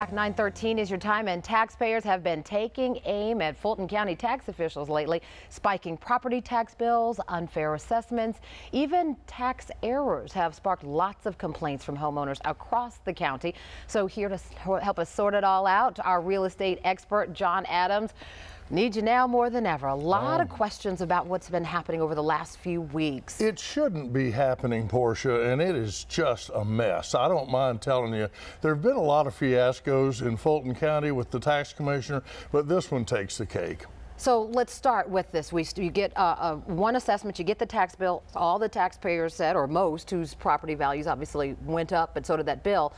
9:13 is your time, and taxpayers have been taking aim at Fulton County tax officials lately, spiking property tax bills, unfair assessments, even tax errors have sparked lots of complaints from homeowners across the county. So here to help us sort it all out, our real estate expert, John Adams. Need you now more than ever. A lot of questions about what's been happening over the last few weeks. It shouldn't be happening, Portia, and it is just a mess. I don't mind telling you, there have been a lot of fiascos in Fulton County with the tax commissioner, but this one takes the cake. So let's start with this. You get one assessment, you get the tax bill, all the taxpayers said, or most, whose property values obviously went up, but so did that bill.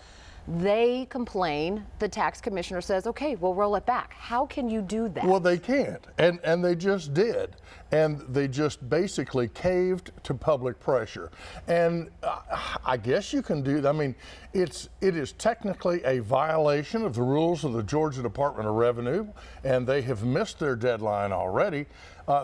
They complain. The tax commissioner says, okay, we'll roll it back. How can you do that? Well, they can't, and they just did. And they just basically caved to public pressure. And I guess you can do that. I mean, it is technically a violation of the rules of the Georgia Department of Revenue, and they have missed their deadline already.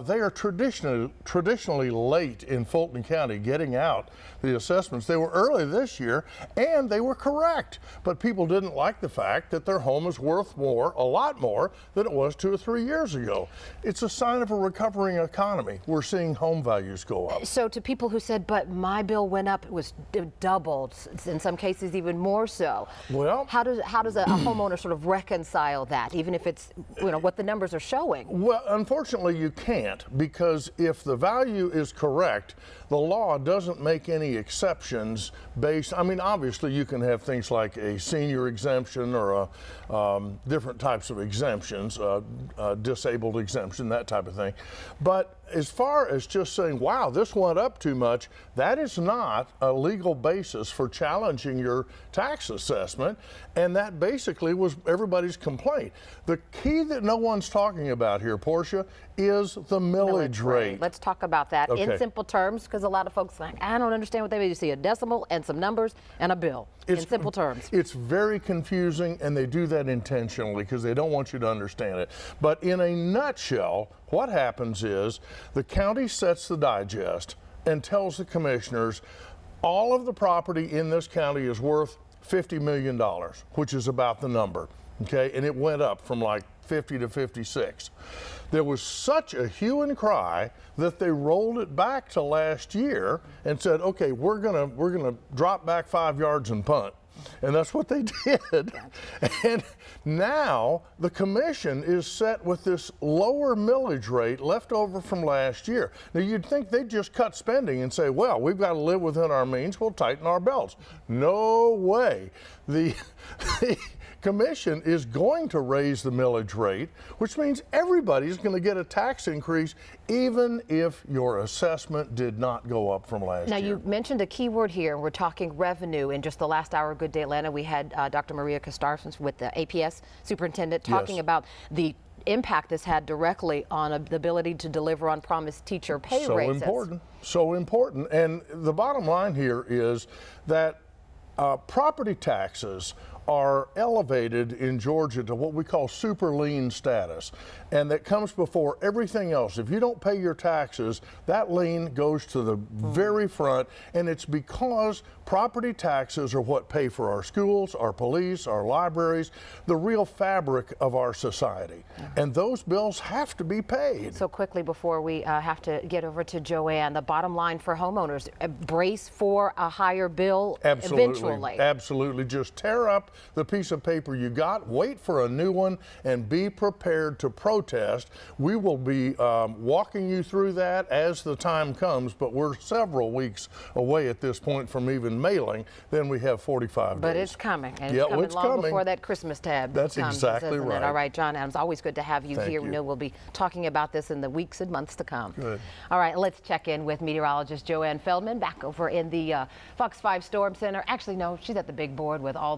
They are traditionally late in Fulton County getting out the assessments. They were early this year, and they were correct. But people didn't like the fact that their home is worth more, a lot more, than it was 2 or 3 years ago. It's a sign of a recovering economy. We're seeing home values go up. So to people who said, but my bill went up, it was doubled, in some cases even more so. Well, how does a homeowner sort of reconcile that, even if it's, you know, what the numbers are showing? Well, unfortunately, you can't, because if the value is correct, the law doesn't make any exceptions based. I mean, obviously, you can have things like a senior exemption or different types of exemptions, disabled exemption, that type of thing. But as far as just saying, wow, this went up too much, that is not a legal basis for challenging your tax assessment. And that basically was everybody's complaint. The key that no one's talking about here, Portia, is the millage rate. Let's talk about that in simple terms, because a lot of folks think, I don't understand what they mean. You see a decimal and some numbers and a bill in simple terms. It's very confusing, and they do that intentionally because they don't want you to understand it. But in a nutshell, what happens is the county sets the digest and tells the commissioners all of the property in this county is worth $50 million, which is about the number. Okay, and it went up from like 50 to 56. There was such a hue and cry that they rolled it back to last year and said, okay, we're gonna drop back 5 yards and punt. And that's what they did. And now the commission is set with this lower millage rate left over from last year. Now you'd think they'd just cut spending and say, well, we've got to live within our means, we'll tighten our belts. No way. The commission is going to raise the millage rate, which means everybody's going to get a tax increase even if your assessment did not go up from last year. Now, you mentioned a key word here. We're talking revenue. In just the last hour of Good Day Atlanta, we had Dr. Maria Costarson with the APS superintendent talking about the impact this had directly on the ability to deliver on promised teacher pay raises. So important. And the bottom line here is that property taxes are elevated in Georgia to what we call super lien status, and that comes before everything else. If you don't pay your taxes, that lien goes to the very front, and it's because property taxes are what pay for our schools, our police, our libraries, the real fabric of our society. And those bills have to be paid. So quickly before we have to get over to Joanne, the bottom line for homeowners, brace for a higher bill eventually. Absolutely. Just tear up the piece of paper you got, wait for a new one, and be prepared to protest. We will be walking you through that as the time comes, but we're several weeks away at this point from even mailing. Then we have 45 days. But it's coming, and it's coming long before that Christmas tab That's comes, exactly right. All right, John Adams, always good to have you Thank here. you. We know we'll be talking about this in the weeks and months to come. Good. All right, let's check in with meteorologist Joanne Feldman back over in the Fox 5 Storm Center. Actually, no, she's at the big board with all the